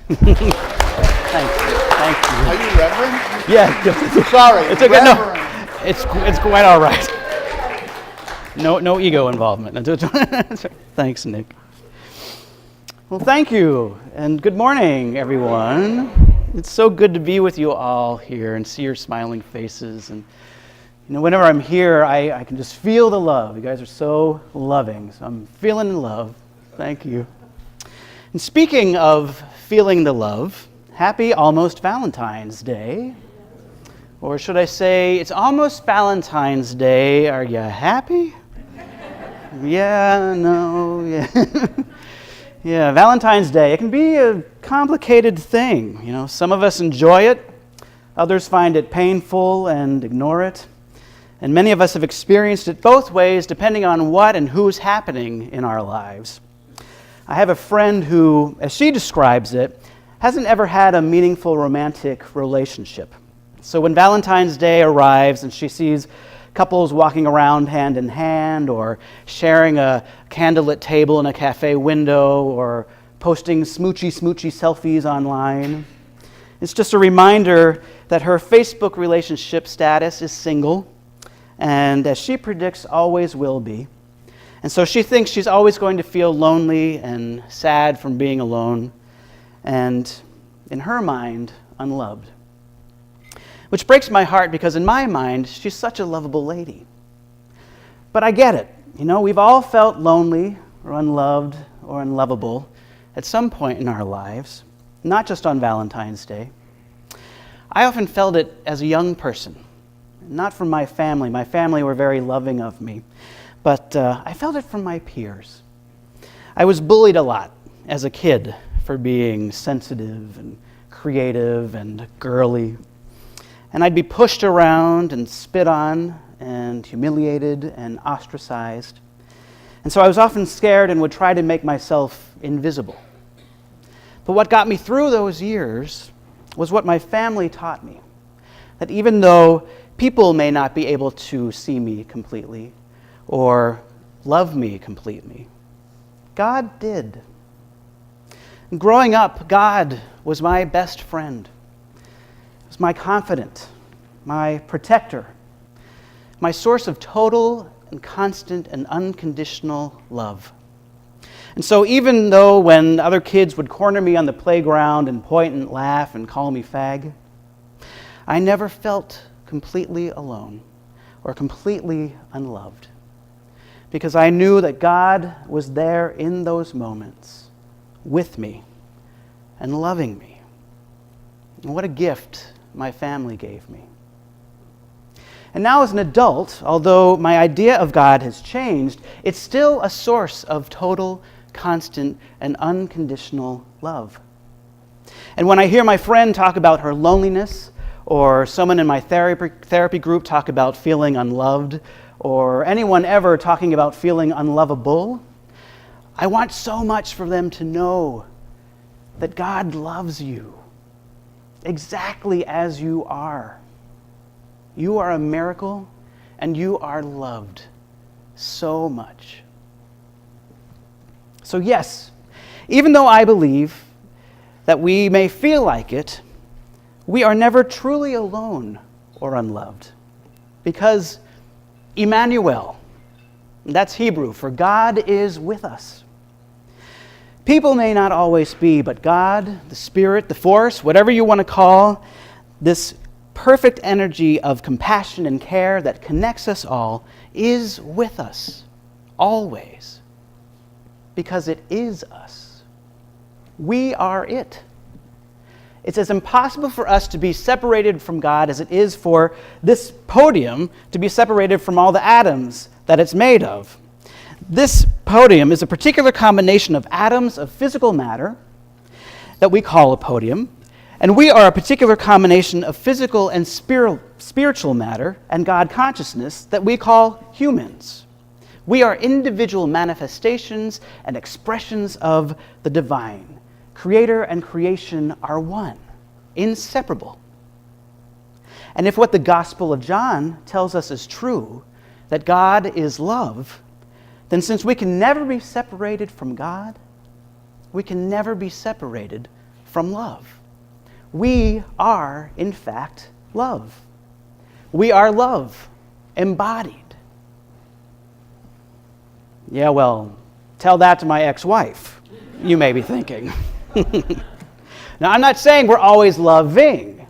Thank you. Thank you. Are you reverend? Yeah. Sorry. It's okay. No, it's quite all right. No ego involvement. Thanks, Nick. Well, thank you, and good morning, everyone. It's so good to be with you all here and see your smiling faces. And whenever I'm here, I can just feel the love. You guys are so loving, so I'm feeling in love. Thank you. And speaking of feeling the love, happy almost Valentine's Day. Or should I say, it's almost Valentine's Day. Are you happy? Yeah, no, yeah. Yeah, Valentine's Day, it can be a complicated thing. Some of us enjoy it, others find it painful and ignore it. And many of us have experienced it both ways, depending on what and who's happening in our lives. I have a friend who, as she describes it, hasn't ever had a meaningful romantic relationship. So when Valentine's Day arrives and she sees couples walking around hand in hand, or sharing a candlelit table in a cafe window, or posting smoochy selfies online, it's just a reminder that her Facebook relationship status is single, and as she predicts, always will be. And so she thinks she's always going to feel lonely and sad from being alone, and in her mind, unloved. Which breaks my heart because in my mind, she's such a lovable lady. But I get it. We've all felt lonely or unloved or unlovable at some point in our lives, not just on Valentine's Day. I often felt it as a young person, not from my family. My family were very loving of me, but I felt it from my peers. I was bullied a lot as a kid for being sensitive and creative and girly. And I'd be pushed around and spit on and humiliated and ostracized. And so I was often scared and would try to make myself invisible. But what got me through those years was what my family taught me. That even though people may not be able to see me completely or love me completely, God did. And growing up, God was my best friend. Was my confidant, my protector, my source of total and constant and unconditional love. And so even though when other kids would corner me on the playground and point and laugh and call me fag, I never felt completely alone or completely unloved, because I knew that God was there in those moments with me and loving me. And what a gift my family gave me. And now as an adult, although my idea of God has changed, it's still a source of total, constant, and unconditional love. And when I hear my friend talk about her loneliness, or someone in my therapy group talk about feeling unloved, or anyone ever talking about feeling unlovable, I want so much for them to know that God loves you exactly as you are. You are a miracle, and you are loved so much. So yes, even though I believe that we may feel like it, we are never truly alone or unloved, because Emmanuel, that's Hebrew for God is with us. People may not always be, but God, the Spirit, the force, whatever you want to call, this perfect energy of compassion and care that connects us all, is with us, always, because it is us. We are it. It's as impossible for us to be separated from God as it is for this podium to be separated from all the atoms that it's made of. This podium is a particular combination of atoms of physical matter that we call a podium, and we are a particular combination of physical and spiritual matter and God consciousness that we call humans. We are individual manifestations and expressions of the divine. Creator and creation are one, inseparable. And if what the Gospel of John tells us is true, that God is love, then since we can never be separated from God, we can never be separated from love. We are, in fact, love. We are love embodied. Yeah, well, tell that to my ex-wife, you may be thinking. Now, I'm not saying we're always loving.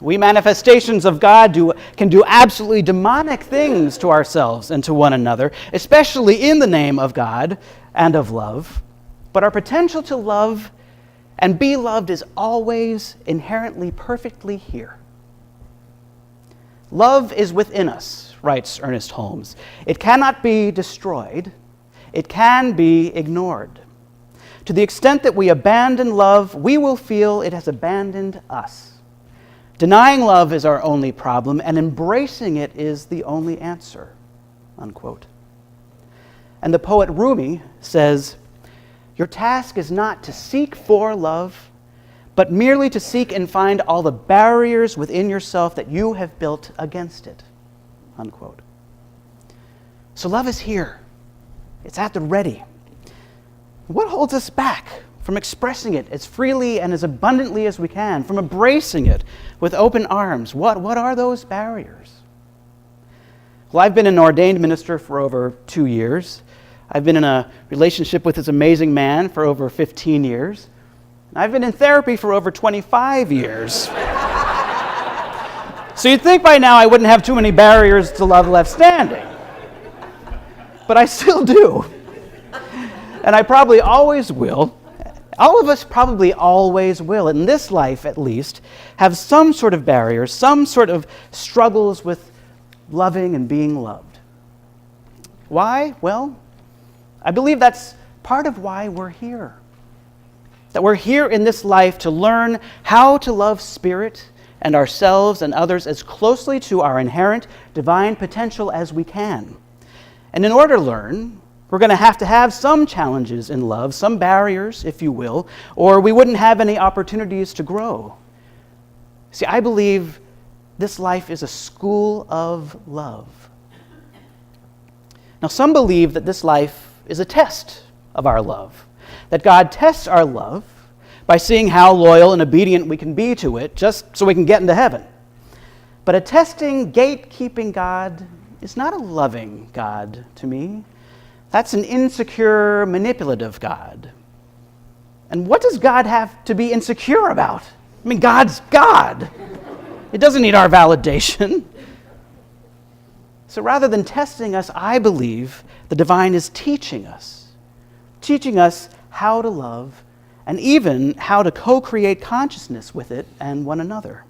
We manifestations of God can do absolutely demonic things to ourselves and to one another, especially in the name of God and of love. But our potential to love and be loved is always inherently perfectly here. Love is within us, writes Ernest Holmes. It cannot be destroyed. It can be ignored. To the extent that we abandon love, we will feel it has abandoned us. Denying love is our only problem, and embracing it is the only answer, unquote. And the poet Rumi says, your task is not to seek for love, but merely to seek and find all the barriers within yourself that you have built against it, unquote. So love is here. It's at the ready. What holds us back from expressing it as freely and as abundantly as we can, from embracing it with open arms? What are those barriers? Well, I've been an ordained minister for over 2 years. I've been in a relationship with this amazing man for over 15 years. I've been in therapy for over 25 years. So you'd think by now I wouldn't have too many barriers to love left standing. But I still do. And I probably always will. All of us probably always will, in this life at least, have some sort of barriers, some sort of struggles with loving and being loved. Why? Well, I believe that's part of why we're here. That we're here in this life to learn how to love Spirit and ourselves and others as closely to our inherent divine potential as we can. And in order to learn, we're going to have some challenges in love, some barriers, if you will, or we wouldn't have any opportunities to grow. See, I believe this life is a school of love. Now, some believe that this life is a test of our love, that God tests our love by seeing how loyal and obedient we can be to it, just so we can get into heaven. But a testing, gatekeeping God is not a loving God to me. That's an insecure, manipulative God. And what does God have to be insecure about? I mean, God's God. It doesn't need our validation. So rather than testing us, I believe the divine is teaching us how to love and even how to co-create consciousness with it and one another.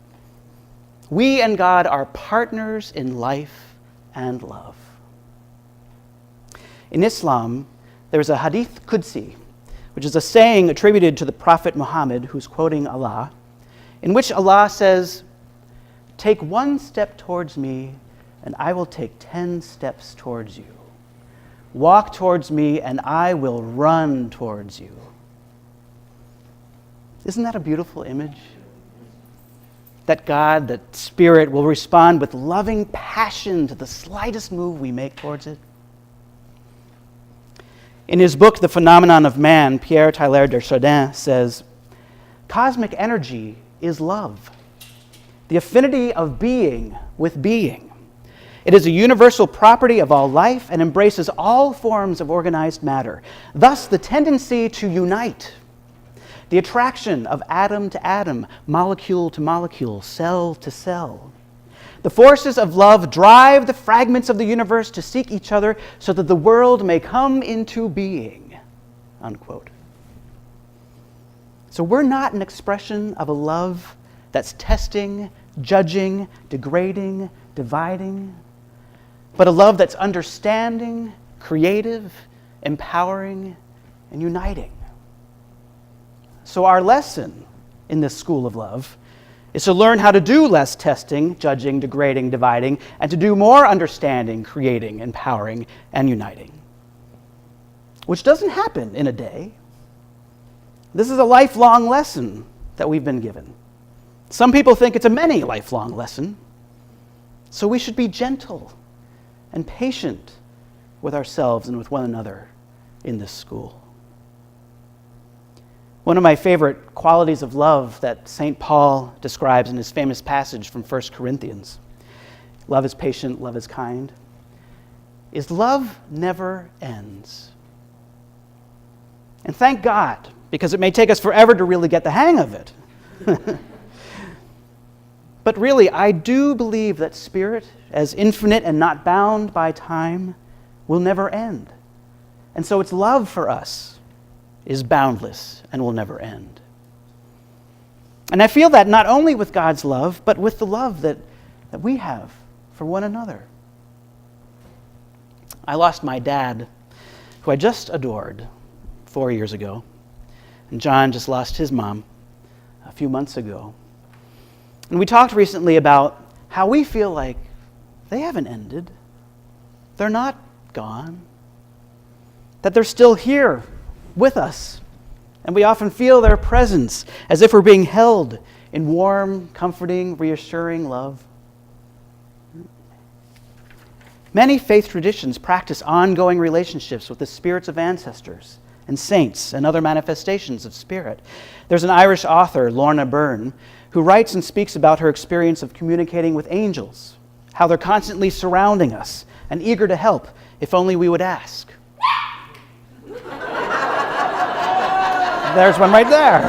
We and God are partners in life and love. In Islam, there's a hadith Qudsi, which is a saying attributed to the Prophet Muhammad, who's quoting Allah, in which Allah says, "Take 1 step towards me, and I will take 10 steps towards you. Walk towards me, and I will run towards you." Isn't that a beautiful image? That God, that Spirit, will respond with loving passion to the slightest move we make towards it. In his book, The Phenomenon of Man, Pierre Teilhard de Chardin says, "Cosmic energy is love, the affinity of being with being. It is a universal property of all life and embraces all forms of organized matter. Thus, the tendency to unite, the attraction of atom to atom, molecule to molecule, cell to cell. The forces of love drive the fragments of the universe to seek each other so that the world may come into being," unquote. So we're not an expression of a love that's testing, judging, degrading, dividing, but a love that's understanding, creative, empowering, and uniting. So our lesson in this school of love is to learn how to do less testing, judging, degrading, dividing, and to do more understanding, creating, empowering, and uniting. Which doesn't happen in a day. This is a lifelong lesson that we've been given. Some people think it's a many lifelong lesson. So we should be gentle and patient with ourselves and with one another in this school. One of my favorite qualities of love that St. Paul describes in his famous passage from 1 Corinthians, love is patient, love is kind, is love never ends. And thank God, because it may take us forever to really get the hang of it. But really, I do believe that Spirit, as infinite and not bound by time, will never end. And so its love for us is boundless and will never end. And I feel that not only with God's love, but with the love that we have for one another. I lost my dad, who I just adored, 4 years ago. And John just lost his mom a few months ago. And we talked recently about how we feel like they haven't ended. They're not gone. That they're still here with us. And we often feel their presence as if we're being held in warm, comforting, reassuring love. Many faith traditions practice ongoing relationships with the spirits of ancestors and saints and other manifestations of spirit. There's an Irish author, Lorna Byrne, who writes and speaks about her experience of communicating with angels, how they're constantly surrounding us and eager to help if only we would ask. There's one right there.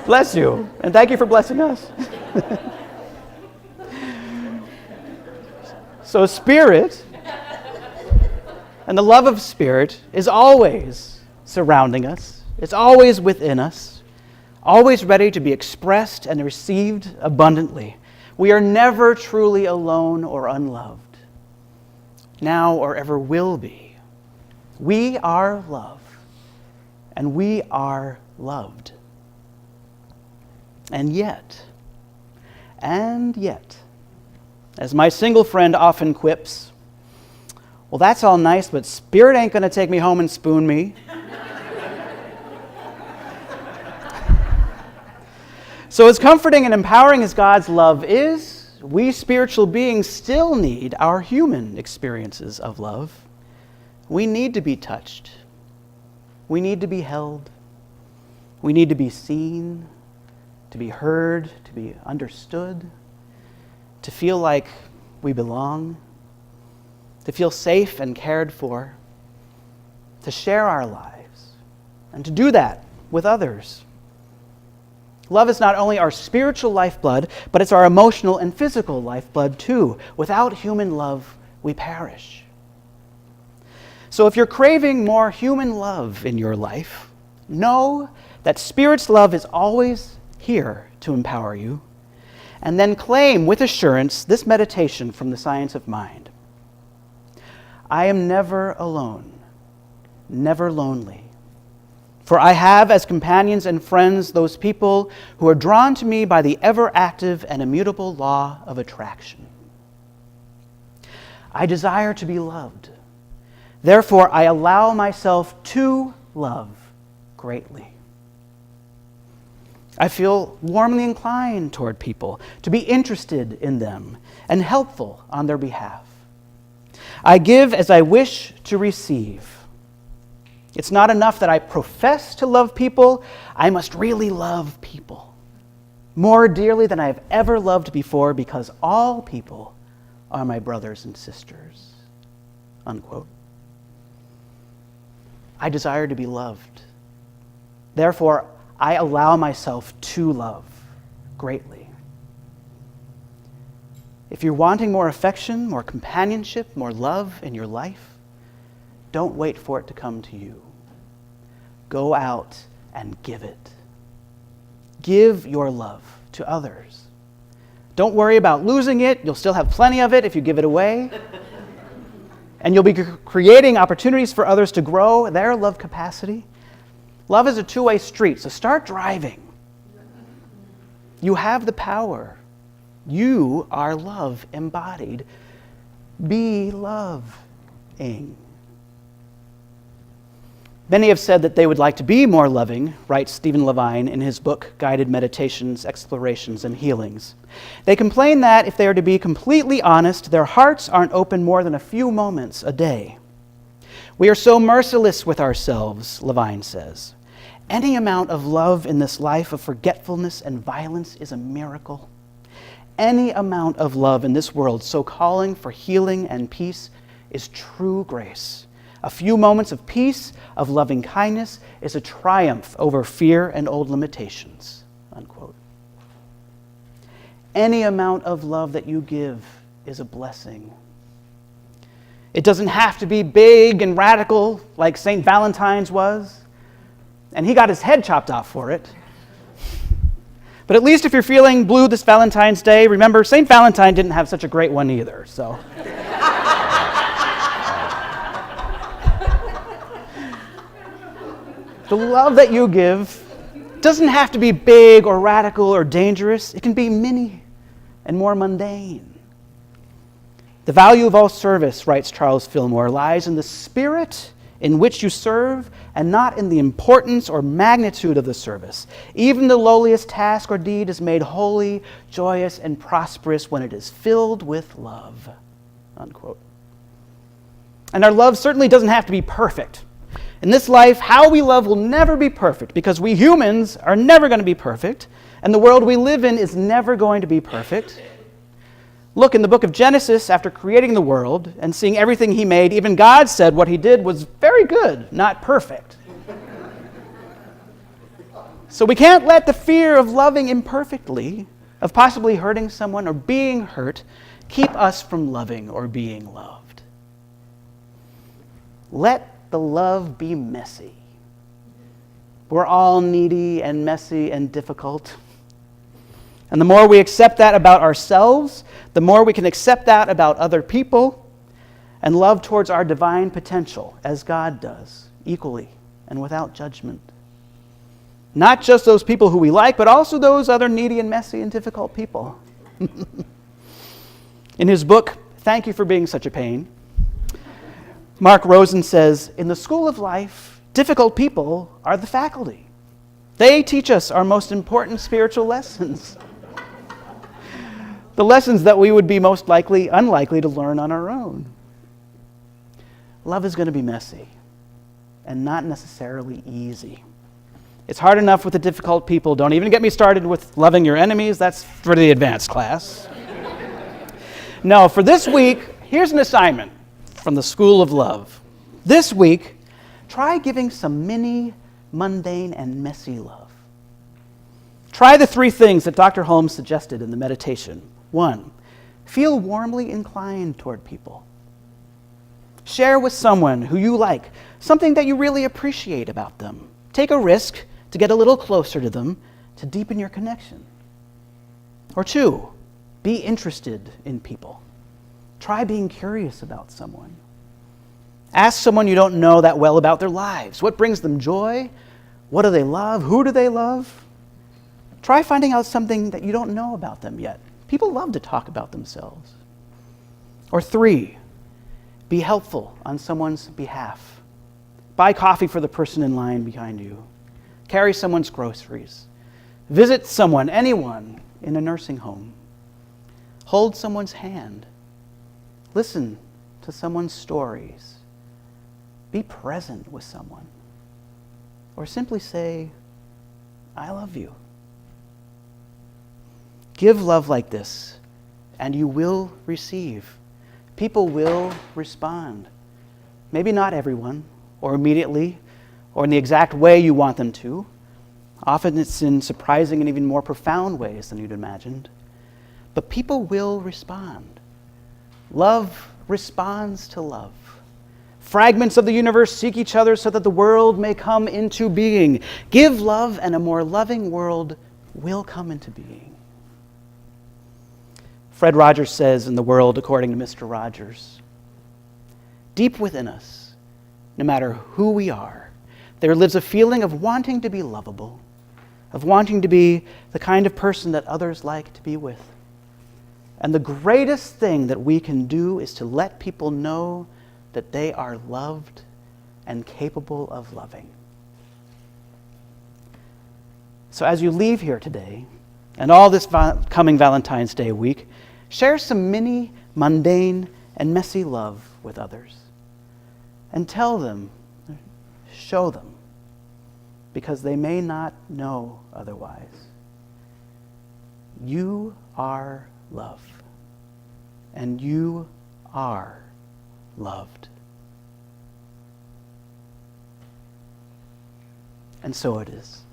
Bless you, and thank you for blessing us. So Spirit, and the love of Spirit is always surrounding us. It's always within us, always ready to be expressed and received abundantly. We are never truly alone or unloved, now or ever will be. We are love, and we are loved. And yet, as my single friend often quips, well, that's all nice, but Spirit ain't going to take me home and spoon me. So as comforting and empowering as God's love is, we spiritual beings still need our human experiences of love. We need to be touched. We need to be held. We need to be seen, to be heard, to be understood, to feel like we belong, to feel safe and cared for, to share our lives, and to do that with others. Love is not only our spiritual lifeblood, but it's our emotional and physical lifeblood too. Without human love, we perish. So if you're craving more human love in your life, know that Spirit's love is always here to empower you. And then claim with assurance this meditation from the Science of Mind. I am never alone, never lonely. For I have as companions and friends those people who are drawn to me by the ever-active and immutable law of attraction. I desire to be loved. Therefore, I allow myself to love greatly. I feel warmly inclined toward people, to be interested in them and helpful on their behalf. I give as I wish to receive. It's not enough that I profess to love people. I must really love people more dearly than I have ever loved before, because all people are my brothers and sisters. Unquote. I desire to be loved. Therefore, I allow myself to love greatly. If you're wanting more affection, more companionship, more love in your life, don't wait for it to come to you. Go out and give it. Give your love to others. Don't worry about losing it. You'll still have plenty of it if you give it away. And you'll be creating opportunities for others to grow their love capacity. Love is a two-way street, so start driving. You have the power. You are love embodied. Be loving. Many have said that they would like to be more loving, writes Stephen Levine in his book, Guided Meditations, Explorations, and Healings. They complain that, if they are to be completely honest, their hearts aren't open more than a few moments a day. We are so merciless with ourselves, Levine says. Any amount of love in this life of forgetfulness and violence is a miracle. Any amount of love in this world so calling for healing and peace is true grace. A few moments of peace, of loving kindness, is a triumph over fear and old limitations, unquote. Any amount of love that you give is a blessing. It doesn't have to be big and radical like St. Valentine's was, and he got his head chopped off for it. But at least if you're feeling blue this Valentine's Day, remember, St. Valentine didn't have such a great one either, so. The love that you give doesn't have to be big or radical or dangerous. It can be mini and more mundane. The value of all service, writes Charles Fillmore, lies in the spirit in which you serve and not in the importance or magnitude of the service. Even the lowliest task or deed is made holy, joyous, and prosperous when it is filled with love, unquote. And our love certainly doesn't have to be perfect. In this life, how we love will never be perfect because we humans are never going to be perfect, and the world we live in is never going to be perfect. Look, in the book of Genesis, after creating the world and seeing everything he made, even God said what he did was very good, not perfect. So we can't let the fear of loving imperfectly, of possibly hurting someone or being hurt, keep us from loving or being loved. Let the love be messy. We're all needy and messy and difficult. And the more we accept that about ourselves, the more we can accept that about other people and love towards our divine potential, as God does, equally and without judgment. Not just those people who we like, but also those other needy and messy and difficult people. In his book, Thank You for Being Such a Pain, Mark Rosen says, in the school of life, difficult people are the faculty. They teach us our most important spiritual lessons. The lessons that we would be most unlikely to learn on our own. Love is going to be messy and not necessarily easy. It's hard enough with the difficult people. Don't even get me started with loving your enemies. That's for the advanced class. No, for this week, here's an assignment from the School of Love. This week, try giving some mini, mundane, and messy love. Try the 3 things that Dr. Holmes suggested in the meditation. 1, feel warmly inclined toward people. Share with someone who you like something that you really appreciate about them. Take a risk to get a little closer to them to deepen your connection. Or 2, be interested in people. Try being curious about someone. Ask someone you don't know that well about their lives. What brings them joy? What do they love? Who do they love? Try finding out something that you don't know about them yet. People love to talk about themselves. Or 3, be helpful on someone's behalf. Buy coffee for the person in line behind you. Carry someone's groceries. Visit someone, anyone, in a nursing home. Hold someone's hand. Listen to someone's stories. Be present with someone. Or simply say, I love you. Give love like this, and you will receive. People will respond. Maybe not everyone, or immediately, or in the exact way you want them to. Often it's in surprising and even more profound ways than you'd imagined. But people will respond. Love responds to love. Fragments of the universe seek each other so that the world may come into being. Give love, and a more loving world will come into being. Fred Rogers says in The World According to Mr. Rogers, deep within us, no matter who we are, there lives a feeling of wanting to be lovable, of wanting to be the kind of person that others like to be with. And the greatest thing that we can do is to let people know that they are loved and capable of loving. So as you leave here today, and all this coming Valentine's Day week, share some mini, mundane, and messy love with others. And tell them, show them, because they may not know otherwise. You are love, and you are loved. And so it is.